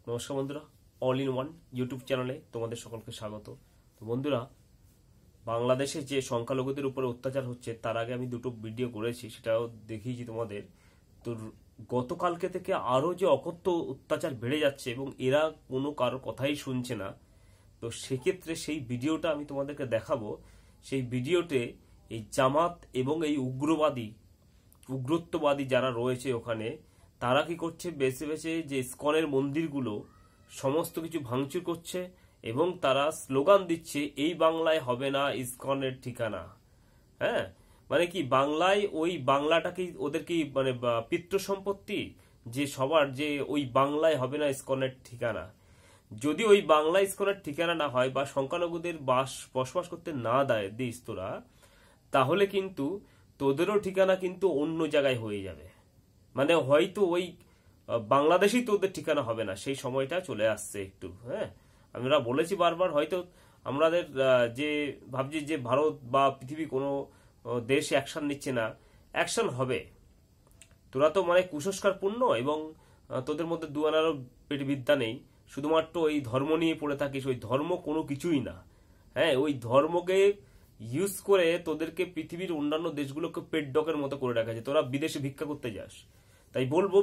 নমস্কার বন্ধুরা, all in one YouTube চ্যানেলে তোমাদের সকলকে স্বাগত। তো বন্ধুরা, বাংলাদেশে যে সংখ্যালঘুদের উপরে অত্যাচার হচ্ছে তার আগে আমি দুটো ভিডিও করেছি, সেটাও দেখিয়েছি তোমাদের। তো গতকালকে থেকে আরও যে অকথ্য অত্যাচার বেড়ে যাচ্ছে এবং এরা কোনো কারো কথাই শুনছে না। তো সেক্ষেত্রে সেই ভিডিওটা আমি তোমাদেরকে দেখাবো। সেই ভিডিওতে এই জামাত এবং এই উগ্রত্ববাদী যারা রয়েছে ওখানে, তারা কি করছে, বেছে বেছে যে ইসকনের মন্দিরগুলো সমস্ত কিছু ভাঙচুর করছে এবং তারা স্লোগান দিচ্ছে, এই বাংলায় হবে না ইসকনের ঠিকানা। হ্যাঁ, মানে কি বাংলায়, ওই বাংলাটা কি ওদের কি মানে পিতৃ সম্পত্তি, যে সবার যে ওই বাংলায় হবে না ইসকনের ঠিকানা। যদি ওই বাংলা ইসকনের ঠিকানা না হয় বা সংখ্যালঘুদের বসবাস করতে না দিস তোরা, তাহলে কিন্তু তোদেরও ঠিকানা কিন্তু অন্য জায়গায় হয়ে যাবে। মানে হয়তো ওই বাংলাদেশেই তোদের ঠিকানা হবে না, সেই সময়টা চলে আসছে একটু। হ্যাঁ, আমরা বলেছি বারবার, হয়তো আমাদের যে ভাবছি যে ভারত বা পৃথিবী কোনো দেশ অ্যাকশন নিচ্ছে না, অ্যাকশন হবে। তোরা তো মানে কুসংস্কারপূর্ণ এবং তোদের মধ্যে দুয়ানারও বিদ্যা নেই, শুধুমাত্র ওই ধর্ম নিয়ে পড়ে থাকিস। ওই ধর্ম কোনো কিছুই না। হ্যাঁ, ওই ধর্মকে ইউজ করে তোদেরকে পৃথিবীর অন্যান্য দেশগুলোকে পেট ডগের মতো করে রাখা যায়। তোরা বিদেশে ভিক্ষা করতে যাস। তাই বলবো,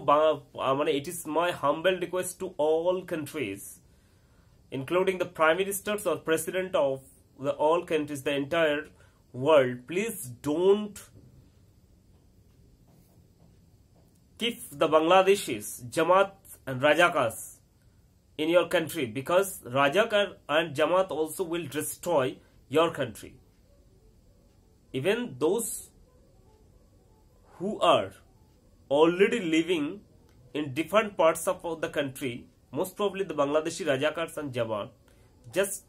মানে it is my humble request to all countries, including the prime ministers or president of the all countries, the entire world, please don't keep the Bangladeshis, Jamaat and Rajakas in your country, because Rajakar and Jamaat also will destroy your country. Even those who are already living in different parts of the country, most probably the Bangladeshi Rajakars and Jamaat, just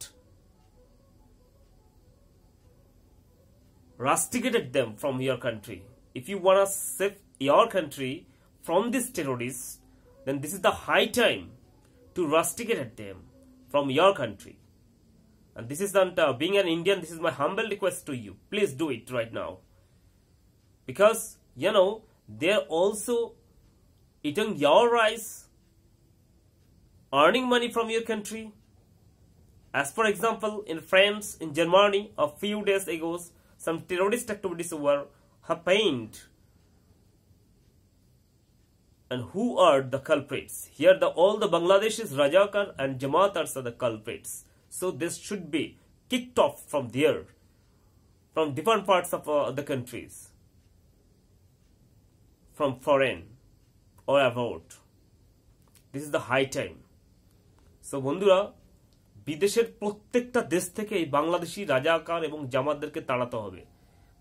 rusticated them from your country. If you want to save your country from these terrorists, then this is the high time to rusticate them from your country. And this is not being an Indian, this is my humble request to you. Please do it right now. Because, you know, they're also eating your rice, earning money from your country. As for example, in France, in Germany, a few days ago, some terrorist activities were happened. And who are the culprits? Here all the Bangladeshis, Rajakar and Jamaatars are the culprits. So this should be kicked off from there, from different parts of the countries, from foreign or abroad. This is the high time. So বন্ধুরা, বিদেশের প্রত্যেকটা দেশ থেকে এই বাংলাদেশি রাজাকার এবং জামাতদেরকে তাড়াতে হবে।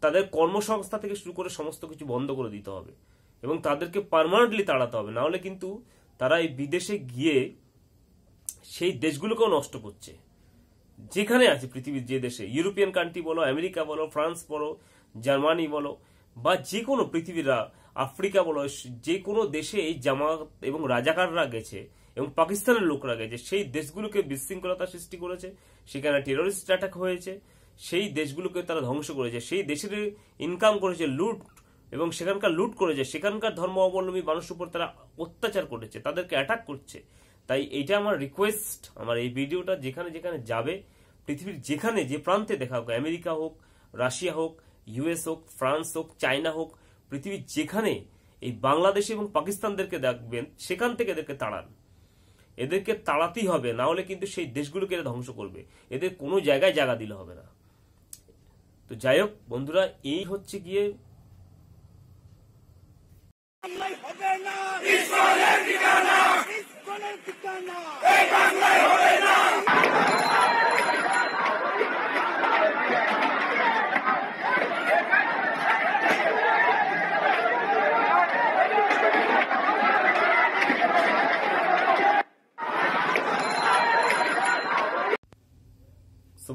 তাদের কর্মসংস্থা থেকে শুরু করে সমস্ত কিছু বন্ধ করে দিতে হবে এবং তাদেরকে পার্মানেন্টলি তাড়াতে হবে। না হলে কিন্তু তারা এই বিদেশে গিয়ে সেই দেশগুলোকেও নষ্ট করছে, যেখানে আছে পৃথিবীর যে দেশে, ইউরোপিয়ান কান্ট্রি বলো, আমেরিকা বলো, ফ্রান্স বলো, জার্মানি বলো, বা যে কোনো পৃথিবীর আফ্রিকা বলো, যে কোনো দেশে এই জামাত এবং রাজাকাররা গেছে এবং পাকিস্তানের লোকরা গেছে, সেই দেশগুলোকে বিশৃঙ্খলতা সৃষ্টি করেছে, সেখানে টেরোরিস্ট অ্যাটাক হয়েছে, সেই দেশগুলোকে তারা ধ্বংস করেছে, সেই দেশের ইনকাম করেছে লুট, এবং সেখানকার লুট করেছে, সেখানকার ধর্ম অবলম্বী মানুষের উপর তারা অত্যাচার করেছে, তাদেরকে অ্যাটাক করছে। তাই এইটা আমার রিকোয়েস্ট, আমার এই ভিডিওটা যেখানে যেখানে যাবে, পৃথিবীর যেখানে যে প্রান্তে দেখা হোক, আমেরিকা হোক, রাশিয়া হোক, ইউএস হোক, ফ্রান্স হোক, চায়না হোক, পৃথিবীর যেখানে এই বাংলাদেশ এবং পাকিস্তানদেরকে দেখবেন, সেখান থেকে এদেরকে তাড়ান। এদেরকে তাড়াতেই হবে, না হলে কিন্তু সেই দেশগুলোকে এরা ধ্বংস করবে। এদের কোনো জায়গায় জায়গা দিলে হবে না। তো যাই হোক বন্ধুরা, এই হচ্ছে গিয়ে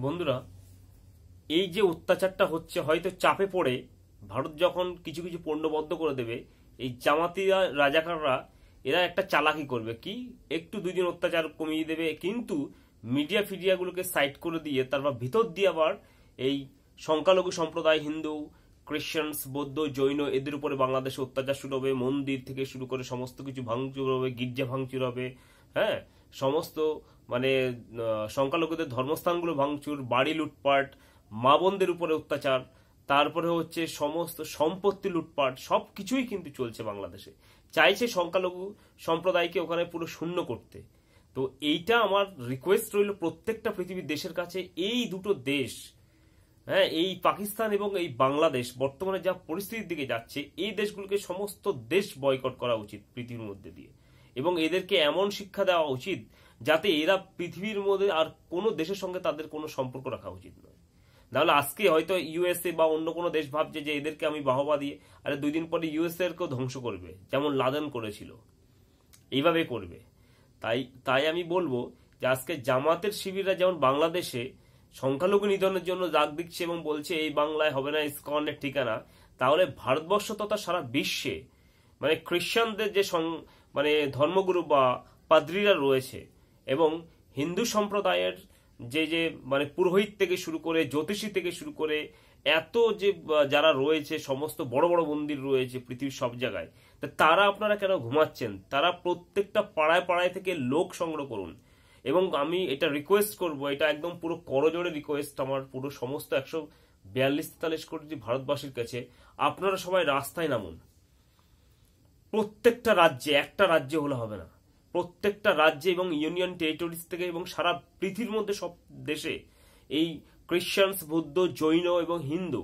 বন্ধুরা, এই যে অত্যাচারটা হচ্ছে, হয়তো চাপে পড়ে ভারত যখন কিছু কিছু পণ্য বন্ধ করে দেবে, এই জামাতিরা রাজাকাররা এরা একটা চালাকি করবে, কি একটু দুদিন অত্যাচার কমিয়ে দেবে, কিন্তু মিডিয়া ফিডিয়াগুলোকে সাইড করে দিয়ে তারপর ভিতর দিয়ে আবার এই সংখ্যালঘু সম্প্রদায়, হিন্দু, খ্রিস্টানস, বৌদ্ধ, জৈন, এদের উপরে বাংলাদেশে অত্যাচার শুরু হবে। মন্দির থেকে শুরু করে সমস্ত কিছু ভাঙচুর হবে, গির্জা ভাঙচুর হবে, হ্যাঁ, সমস্ত মানে সংখ্যালঘুদের ধর্মস্থানগুলো ভাঙচুর, বাড়ি লুটপাট, মা বোনদের উপরে অত্যাচার, তারপরে হচ্ছে সমস্ত সম্পত্তি লুটপাট, সবকিছুই কিন্তু চলছে বাংলাদেশে। চাইছে সংখ্যালঘু সম্প্রদায়কে ওখানে পুরো শূন্য করতে। তো এইটা আমার রিকোয়েস্ট রইল প্রত্যেকটা পৃথিবীর দেশের কাছে, এই দুটো দেশ, হ্যাঁ, এই পাকিস্তান এবং এই বাংলাদেশ বর্তমানে যা পরিস্থিতির দিকে যাচ্ছে, এই দেশগুলোকে সমস্ত দেশ বয়কট করা উচিত পৃথিবীর মধ্যে দিয়ে, এবং এদেরকে এমন শিক্ষা দেওয়া উচিত যাতে এরা পৃথিবীর মধ্যে আর কোনো দেশের সঙ্গে তাদের কোনো সম্পর্ক রাখা উচিত নয়। নাহলে আজকে হয়তো ইউএসএ বা অন্য কোনো দেশ ভাবছে যে এদেরকে আমি বাহবা দিয়ে, আরে 2 দিন পরে ইউএসএ কেও ধ্বংস করবে, যেমন লাদেন করেছিল, এইভাবে করবে। তাই তাই আমি বলবো যে আজকে জামাতের শিবিররা যেমন বাংলাদেশে সংখ্যালঘু নিধনের জন্য ডাক দিচ্ছে এবং বলছে এই বাংলায় হবে না ইসকনের ঠিকানা, তাহলে ভারতবর্ষ তথা সারা বিশ্বে মানে খ্রিস্টানদের যে মানে ধর্মগুরু বা পাদ্রীরা রয়েছে এবং হিন্দু সম্প্রদায়ের যে যে মানে পুরোহিত থেকে শুরু করে জ্যোতিষী থেকে শুরু করে এত যে যারা রয়েছে, সমস্ত বড় বড় মন্দির রয়েছে পৃথিবীর সব জায়গায়, তারা আপনারা কেন ঘুমাচ্ছেন? তারা প্রত্যেকটা পাড়ায় পাড়ায় থেকে লোক সংগ্রহ করুন। এবং আমি এটা রিকোয়েস্ট করব, এটা একদম পুরো করজোড়ে রিকোয়েস্ট আমার পুরো সমস্ত 142-43 কোটি ভারতবাসীর কাছে, আপনারা সবাই রাস্তায় নামুন। প্রত্যেকটা রাজ্যে, একটা রাজ্যে হলে হবে না, প্রত্যেকটা রাজ্যে এবং ইউনিয়ন টেরিটরিজ থেকে এবং সারা পৃথিবীর মধ্যে সব দেশে এই খ্রিস্টান, বৌদ্ধ, জৈন এবং হিন্দু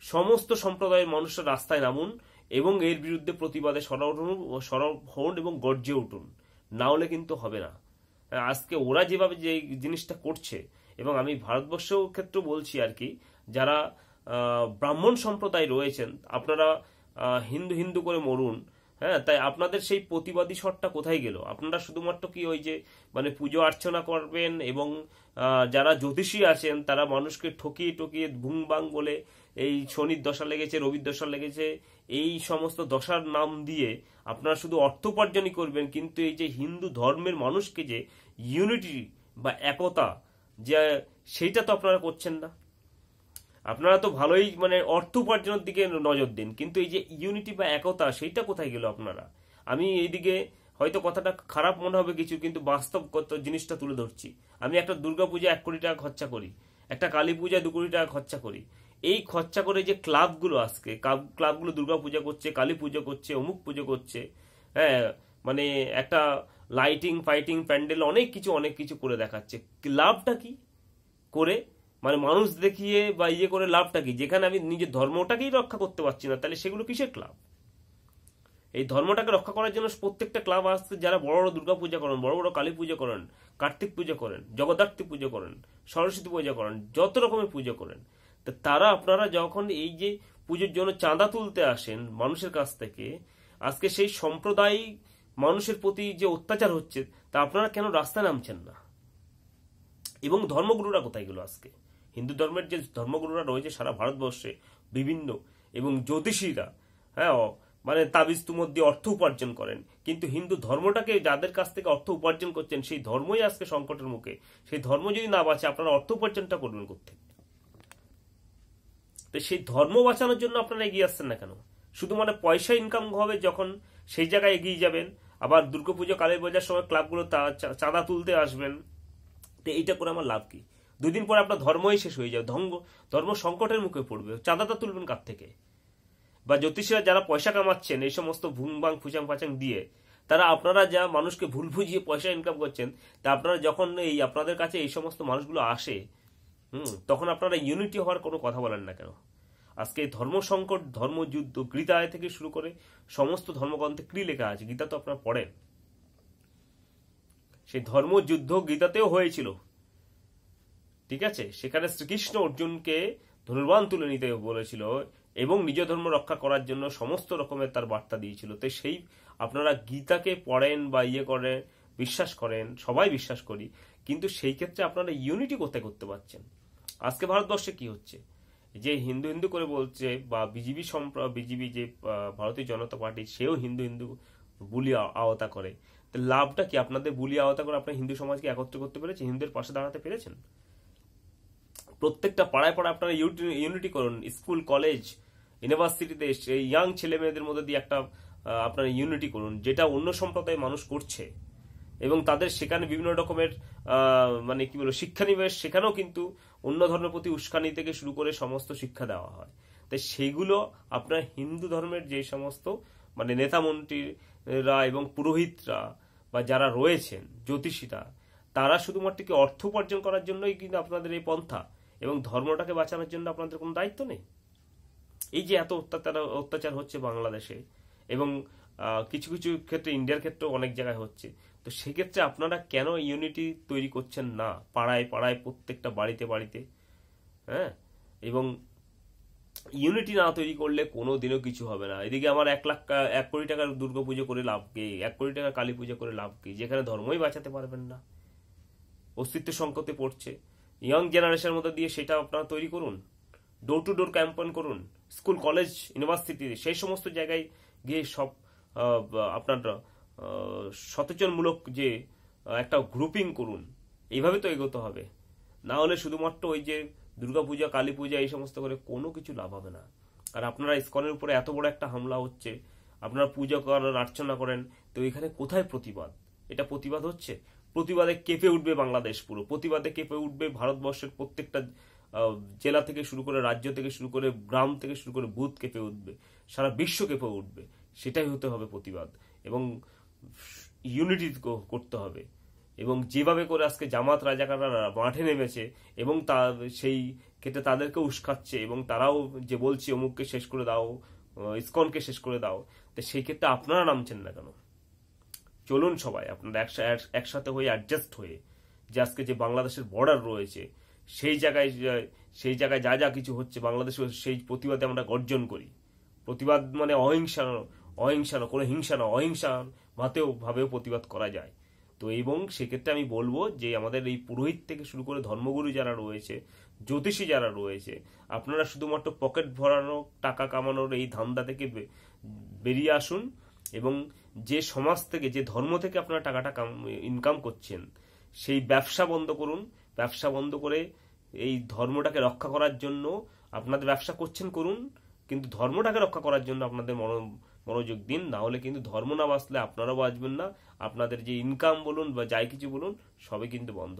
সমস্ত সম্প্রদায়ের মানুষরা রাস্তায় নামুন এবং এর বিরুদ্ধে প্রতিবাদে সরব হন এবং গর্জে উঠুন। না হলে কিন্তু হবে না। আজকে ওরা যেভাবে যে জিনিসটা করছে, এবং আমি ভারতবর্ষের ক্ষেত্রে বলছি আর কি, যারা ব্রাহ্মণ সম্প্রদায় রয়েছেন, আপনারা হিন্দু হিন্দু করে মরুন, হ্যাঁ, তাই আপনাদের সেই প্রতিবাদী স্বরটা কোথায় গেল? আপনারা শুধুমাত্র কি ওই যে মানে পুজো অর্চনা করবেন এবং যারা জ্যোতিষী আছেন তারা মানুষকে ঠকিয়ে ঠকিয়ে ভুং বাং বলে এই শনির দশা লেগেছে, রবির দশা লেগেছে, এই সমস্ত দশার নাম দিয়ে আপনারা শুধু অর্থ উপার্জনই করবেন, কিন্তু এই যে হিন্দু ধর্মের মানুষকে যে ইউনিটি বা একতা, যে সেইটা তো আপনারা করছেন না। আপনারা তো ভালোই মানে অর্থ উপার্জনের দিকে নজর দিন, কিন্তু এই যে ইউনিটি বা একতা, সেইটা কোথায় গেল আপনারা? আমি এইদিকে হয়তো কথাটা খারাপ মনে হবে কিছু, কিন্তু বাস্তব জিনিসটা তুলে ধরছি। আমি একটা দুর্গা পূজা 1 কোটি টাকা খরচা করি, একটা কালী পূজা 2 কোটি টাকা খরচা করি। এই খরচা করে যে ক্লাবগুলো আজকে ক্লাবগুলো দুর্গা পূজা করছে, কালী পুজো করছে, অমুক পুজো করছে, হ্যাঁ, মানে একটা লাইটিং ফাইটিং প্যান্ডেল অনেক কিছু করে দেখাচ্ছে। লাভটা কি করে? মানে মানুষ দেখিয়ে বা ইয়ে করে লাভটা কি? যেখানে আমি নিজের ধর্মটাকেই রক্ষা করতে পারছি না, তাহলে সেগুলো কিসের ক্লাব? এই ধর্মটাকে রক্ষা করার জন্য প্রত্যেকটা ক্লাব আসছে, যারা বড় বড় দুর্গা পূজা করেন, বড় বড় কালী পুজো করেন, কার্তিক পুজো করেন, জগদ্ধাত্রী পুজো করেন, সরস্বতী পূজা করেন, যত রকমের পুজো করেন, তো তারা আপনারা যখন এই যে পুজোর জন্য চাঁদা তুলতে আসেন মানুষের কাছ থেকে, আজকে সেই সম্প্রদায় মানুষের প্রতি যে অত্যাচার হচ্ছে, তা আপনারা কেন রাস্তায় নামছেন না? এবং ধর্মগুরুরা কোথায় গেল আজকে? হিন্দু ধর্মের যে ধর্মগুরুরা রয়েছে সারা ভারতবর্ষে বিভিন্ন, এবং জ্যোতিষীরা, হ্যাঁ, মানে তাবিজ তুমর দিয়ে অর্থ উপার্জন করেন, কিন্তু হিন্দু ধর্মটাকে যাদের কাছ থেকে অর্থ উপার্জন করছেন, সেই ধর্মই আজকে সংকটের মুখে। সেই ধর্ম যদি না বাঁচে, আপনারা অর্থ উপার্জনটা করবেন কোথেকে? তো সেই ধর্ম বাঁচানোর জন্য আপনারা এগিয়ে আসছেন না কেন? শুধু মানে পয়সা ইনকাম হবে, যখন সেই জায়গায় এগিয়ে যাবেন, আবার দুর্গাপুজো কালী পূজার সময় ক্লাবগুলো চাঁদা তুলতে আসবেন, তো এইটা করে আমার লাভ কি? 2 দিন পরে আপনার ধর্মই শেষ হয়ে যাবে, ধর্ম সংকটের মুখে পড়বে। চাঁদাটা তুলবেন কার থেকে? বা জ্যোতিষীরা যারা পয়সা কামাচ্ছেন এই সমস্ত ভুং বাং ফুচাং ফাচাং দিয়ে, তারা আপনারা যা মানুষকে ভুল বুঝিয়ে পয়সা ইনকাম করছেন, তা আপনারা যখন এই আপনাদের কাছে এই সমস্ত মানুষগুলো আসে, তখন আপনারা ইউনিটি হওয়ার কোনো কথা বলেন না কেন? আজকে ধর্ম সংকট, ধর্মযুদ্ধ, গীতায় থেকে শুরু করে সমস্ত ধর্মগ্রন্থে কি লেখা আছে? গীতা তো আপনারা পড়েন। সেই ধর্মযুদ্ধ গীতাতেও হয়েছিল, ঠিক আছে? সেখানে শ্রীকৃষ্ণ অর্জুনকে ধনুর্বাণ তুলে নিতে বলেছিল এবং নিজ ধর্ম রক্ষা করার জন্য সমস্ত রকমের তার বার্তা দিয়েছিল। তো সেই আপনারা গীতাকে পড়েন বা ইয়ে করেন, বিশ্বাস করেন, সবাই বিশ্বাস করি, কিন্তু সেই ক্ষেত্রে আপনারা ইউনিটি কোথায় করতে পারছেন? আজকে ভারতবর্ষে কি হচ্ছে? যে হিন্দু হিন্দু করে বলছে, বা বিজেপি যে ভারতীয় জনতা পার্টি, সেও হিন্দু হিন্দু বুলি আওতা করে। তো লাভটা কি? আপনাদের বুলি আওতা করে আপনার হিন্দু সমাজকে একত্র করতে পেরেছে? হিন্দুদের পাশে দাঁড়াতে পেরেছেন? প্রত্যেকটা পাড়ায় পাড়ায় আপনারা ইউনিটি করুন। স্কুল, কলেজ, ইউনিভার্সিটিতে এই ইয়াং ছেলে মেয়েদের মধ্যে দিয়ে একটা আপনারা ইউনিটি করুন, যেটা অন্য সম্প্রদায়ের মানুষ করছে। এবং তাদের সেখানে বিভিন্ন রকমের মানে কি বলবো শিক্ষানিবেশ, সেখানেও কিন্তু অন্য ধর্মের প্রতি উস্কানি থেকে শুরু করে সমস্ত শিক্ষা দেওয়া হয়। তাই সেইগুলো আপনার হিন্দু ধর্মের যে সমস্ত মানে নেতা মন্ত্রীরা এবং পুরোহিতরা বা যারা রয়েছেন জ্যোতিষীরা, তারা শুধুমাত্র কি অর্থ উপার্জন করার জন্যই কিন্তু আপনাদের এই পন্থা, এবং ধর্মটাকে বাঁচানোর জন্য আপনাদের কোনো দায়িত্ব নেই। এই যে এত অত্যাচার হচ্ছে বাংলাদেশে, এবং কিছু কিছু ক্ষেত্রে ইন্ডিয়ার ক্ষেত্রেও অনেক জায়গায় হচ্ছে, তো সেক্ষেত্রে আপনারা কেন ইউনিটি তৈরি করছেন না পাড়ায় পাড়ায়, প্রত্যেকটা বাড়িতে বাড়িতে? হ্যাঁ, এবং ইউনিটি না তৈরি করলে কোনো দিনও কিছু হবে না। এদিকে আমার 1 কোটি টাকার দুর্গাপুজো করে লাভ কি, 1 কোটি টাকার কালী পুজো করে লাভ কি, যেখানে ধর্মই বাঁচাতে পারবেন না, অস্তিত্ব সংকটে পড়ছে। ইয়াং জেনারেশনের মধ্যে দিয়ে সেটা আপনারা তৈরি করুন, ডোর টু ডোর ক্যাম্পেইন করুন, স্কুল কলেজ ইউনিভার্সিটি সেই সমস্ত জায়গায় গিয়ে সব আপনার সচেতনমূলক যে একটা গ্রুপিং করুন। এইভাবে তো এগোতে হবে, না হলে শুধুমাত্র ওই যে দুর্গাপূজা কালী পূজা এই সমস্ত করে কোনো কিছু লাভ হবে না। আর আপনারা ইসকনের উপরে এত বড় একটা হামলা হচ্ছে, আপনারা পূজা করেন, অর্চনা করেন, তো এখানে কোথায় প্রতিবাদ? এটা প্রতিবাদ হচ্ছে? প্রতিবাদে কেঁপে উঠবে বাংলাদেশ, পুরো প্রতিবাদে কেঁপে উঠবে ভারতবর্ষের প্রত্যেকটা জেলা থেকে শুরু করে, রাজ্য থেকে শুরু করে, গ্রাম থেকে শুরু করে বুথ কেঁপে উঠবে, সারা বিশ্ব কেঁপে উঠবে। সেটাই হতে হবে প্রতিবাদ, এবং ইউনিটি করতে হবে। এবং যেভাবে করে আজকে জামাত রাজাকাররা মাঠে নেমেছে এবং সেই ক্ষেত্রে তাদেরকে উস্কাচ্ছে, এবং তারাও যে বলছে অমুককে শেষ করে দাও, ইসকনকে শেষ করে দাও, তো সেই ক্ষেত্রে আপনারা নামছেন না কেন? চলুন সবাই আপনারা একসাথে হয়ে, অ্যাডজাস্ট হয়ে, যে আজকে যে বাংলাদেশের বর্ডার রয়েছে সেই জায়গায় যা যা কিছু হচ্ছে বাংলাদেশে, সেই প্রতিবাদে আমরা গর্জন করি। প্রতিবাদ মানে অহিংসা না, কোনো হিংসা না, অহিংসা ভাবেও প্রতিবাদ করা যায়। তো এবং সেক্ষেত্রে আমি বলবো যে আমাদের এই পুরোহিত থেকে শুরু করে ধর্মগুরু যারা রয়েছে, জ্যোতিষী যারা রয়েছে, আপনারা শুধুমাত্র পকেট ভরানো, টাকা কামানোর এই ধান্দা থেকে বেরিয়ে আসুন, এবং যে সমাজ থেকে, যে ধর্ম থেকে আপনারা টাকাটা ইনকাম করছেন, সেই ব্যবসা বন্ধ করুন। ব্যবসা বন্ধ করে এই ধর্মটাকে রক্ষা করার জন্য আপনাদের ব্যবসা করুন, কিন্তু ধর্মটাকে রক্ষা করার জন্য আপনাদের মনোযোগ দিন। না হলে কিন্তু ধর্ম না বাঁচলে আপনারাও বাঁচবেন না, আপনাদের যে ইনকাম বলুন বা যাই কিছু বলুন সবই কিন্তু বন্ধ।